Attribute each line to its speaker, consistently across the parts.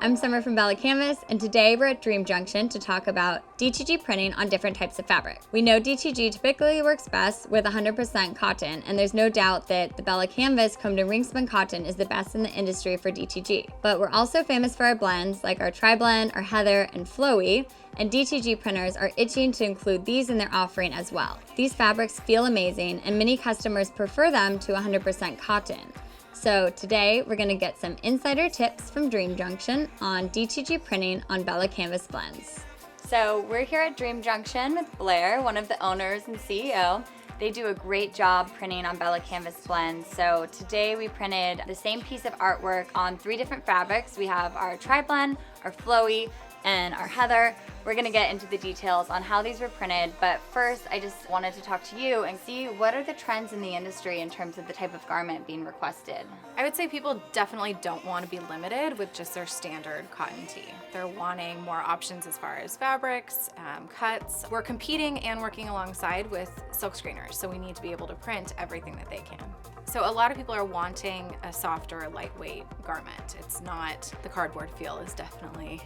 Speaker 1: I'm Summer from BELLA+CANVAS, and today we're at Dream Junction to talk about DTG printing on different types of fabric. We know DTG typically works best with 100% cotton, and there's no doubt that the BELLA+CANVAS combed and ring spun cotton is the best in the industry for DTG. But we're also famous for our blends like our Tri-Blend, our Heather, and Flowy, and DTG printers are itching to include these in their offering as well. These fabrics feel amazing, and many customers prefer them to 100% cotton. So today we're going to get some insider tips from Dream Junction on DTG printing on BELLA+CANVAS blends. So we're here at Dream Junction with Blair, one of the owners and CEO. They do a great job printing on BELLA+CANVAS blends. So today we printed the same piece of artwork on 3 different fabrics. We have our Tri-Blend, our Flowy, and our Heather. We're gonna get into the details on how these were printed, but first I just wanted to talk to you and see what are the trends in the industry in terms of the type of garment being requested.
Speaker 2: I would say people definitely don't want to be limited with just their standard cotton tee. They're wanting more options as far as fabrics, cuts. We're competing and working alongside with silk screeners, so we need to be able to print everything that they can. So a lot of people are wanting a softer, lightweight garment. It's not, the cardboard feel is definitely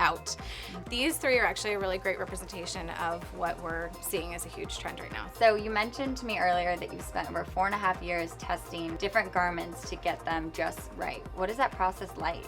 Speaker 2: out. These 3 are actually a really great representation of what we're seeing as a huge trend right now.
Speaker 1: So you mentioned to me earlier that you've spent over 4.5 years testing different garments to get them just right. What is that process like?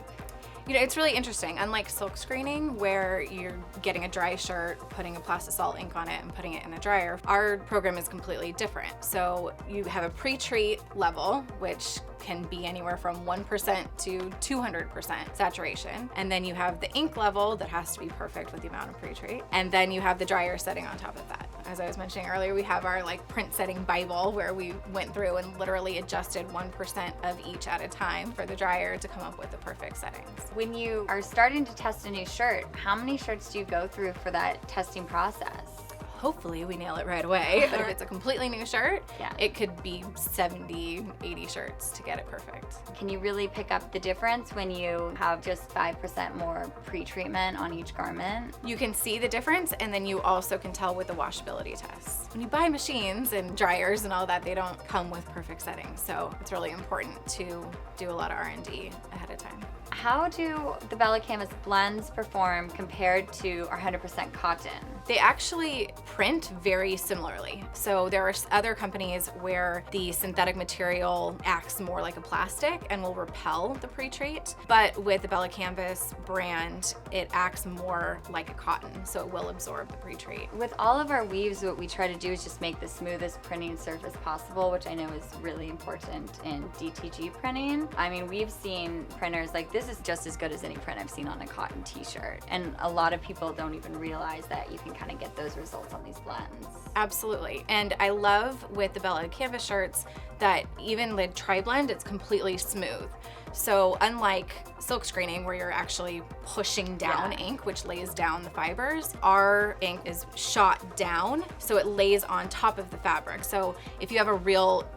Speaker 2: You know, it's really interesting. Unlike silk screening, where you're getting a dry shirt, putting a plastisol ink on it and putting it in the dryer, our program is completely different. So you have a pre-treat level, which can be anywhere from 1% to 200% saturation. And then you have the ink level that has to be perfect with the amount of pre-treat. And then you have the dryer setting on top of that. As I was mentioning earlier, we have our print setting Bible where we went through and literally adjusted 1% of each at a time for the dryer to come up with the perfect settings.
Speaker 1: When you are starting to test a new shirt, how many shirts do you go through for that testing process?
Speaker 2: Hopefully we nail it right away, but if it's a completely new shirt,
Speaker 1: yeah,
Speaker 2: it could be 70, 80 shirts to get it perfect.
Speaker 1: Can you really pick up the difference when you have just 5% more pre-treatment on each garment?
Speaker 2: You can see the difference, and then you also can tell with the washability tests. When you buy machines and dryers and all that, they don't come with perfect settings, so it's really important to do a lot of R&D ahead of time.
Speaker 1: How do the BELLA+CANVAS blends perform compared to our 100% cotton?
Speaker 2: They actually print very similarly. So there are other companies where the synthetic material acts more like a plastic and will repel the pre-treat. But with the BELLA+CANVAS brand, it acts more like a cotton, so it will absorb the pre-treat.
Speaker 1: With all of our weaves, what we try to do is just make the smoothest printing surface possible, which I know is really important in DTG printing. I mean, we've seen printers like this is just as good as any print I've seen on a cotton t-shirt. And a lot of people don't even realize that you can kind of get those results on these blends.
Speaker 2: Absolutely. And I love with the BELLA+CANVAS shirts that even the Tri-Blend, it's completely smooth. So unlike silk screening where you're actually pushing down ink, which lays down the fibers, our ink is shot down, so it lays on top of the fabric. So if you have a real,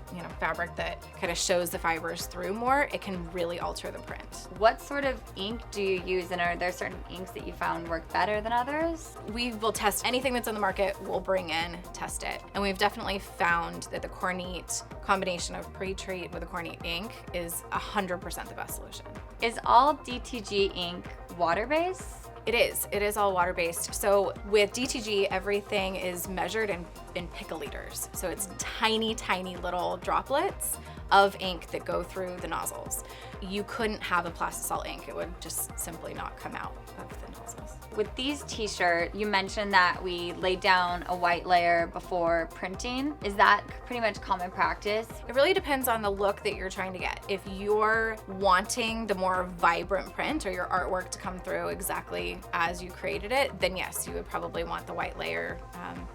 Speaker 2: fabric that kind of shows the fibers through more, it can really alter the print.
Speaker 1: What sort of ink do you use, and are there certain inks that you found work better than others?
Speaker 2: We will test anything that's on the market, we'll bring in, test it. And we've definitely found that the Kornit combination of pre-treat with a Kornit ink is 100% the best solution.
Speaker 1: Is all DTG ink water-based?
Speaker 2: It is all water-based. So with DTG, everything is measured in picoliters. So it's tiny, tiny little droplets of ink that go through the nozzles. You couldn't have a plastisol ink. It would just simply not come out of the nozzles.
Speaker 1: With these t-shirts, you mentioned that we laid down a white layer before printing. Is that pretty much common practice?
Speaker 2: It really depends on the look that you're trying to get. If you're wanting the more vibrant print or your artwork to come through exactly as you created it, then yes, you would probably want the white layer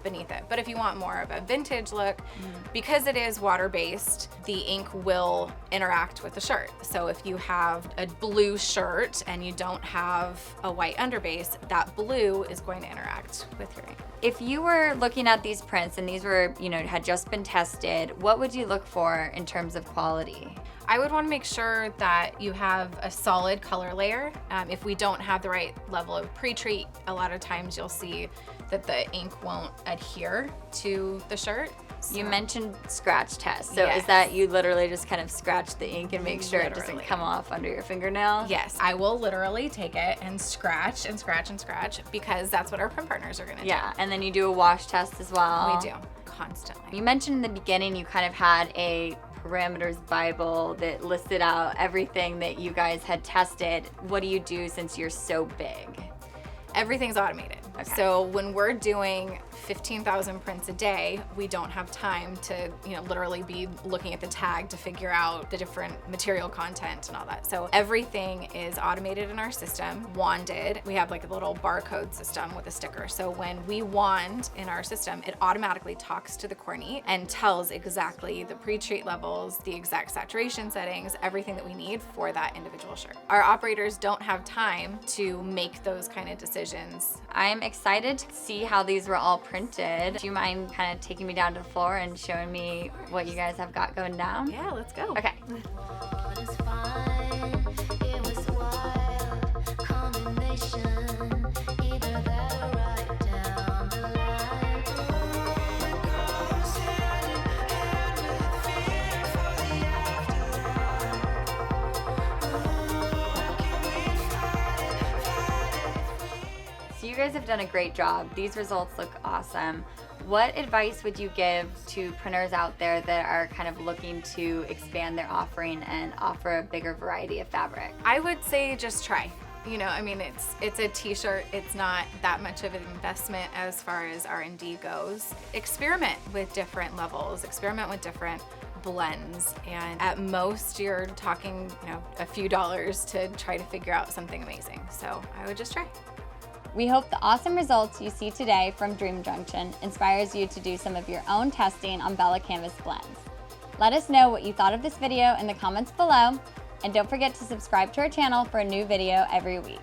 Speaker 2: beneath it. But if you want more of a vintage look, because it is water-based, the ink will interact with the shirt. So if you have a blue shirt and you don't have a white underbase, that blue is going to interact with your ink.
Speaker 1: If you were looking at these prints and these were, had just been tested, what would you look for in terms of quality?
Speaker 2: I would want to make sure that you have a solid color layer. If we don't have the right level of pre-treat, a lot of times you'll see that the ink won't adhere to the shirt.
Speaker 1: You mentioned scratch test. So
Speaker 2: Yes.
Speaker 1: is that you literally just kind of scratch the ink and make sure it doesn't
Speaker 2: Literally.
Speaker 1: come off under your fingernail?
Speaker 2: Yes, I will literally take it and scratch and scratch and scratch because that's what our print partners are gonna
Speaker 1: Yeah, and then you do a wash test as well.
Speaker 2: do. We do, constantly.
Speaker 1: You mentioned in the beginning you kind of had a parameters Bible that listed out everything that you guys had tested. What do you do since you're so big?
Speaker 2: Everything's automated.
Speaker 1: Okay.
Speaker 2: So when we're doing 15,000 prints a day, we don't have time to, literally be looking at the tag to figure out the different material content and all that. So everything is automated in our system, wanded. We have like a little barcode system with a sticker. So when we wand in our system, it automatically talks to the Kornit and tells exactly the pre-treat levels, the exact saturation settings, everything that we need for that individual shirt. Our operators don't have time to make those kind of decisions.
Speaker 1: I'm excited to see how these were all printed. Do you mind kind of taking me down to the floor and showing me what you guys have got going down?
Speaker 2: Yeah, let's go.
Speaker 1: Okay. So you guys have done a great job. These results look awesome. What advice would you give to printers out there that are kind of looking to expand their offering and offer a bigger variety of fabric?
Speaker 2: I would say just try. It's a t-shirt. It's not that much of an investment as far as R&D goes. Experiment with different levels, experiment with different blends, and at most you're talking, a few dollars to try to figure out something amazing. So I would just try.
Speaker 1: We hope the awesome results you see today from Dream Junction inspires you to do some of your own testing on BELLA+CANVAS blends. Let us know what you thought of this video in the comments below, and don't forget to subscribe to our channel for a new video every week.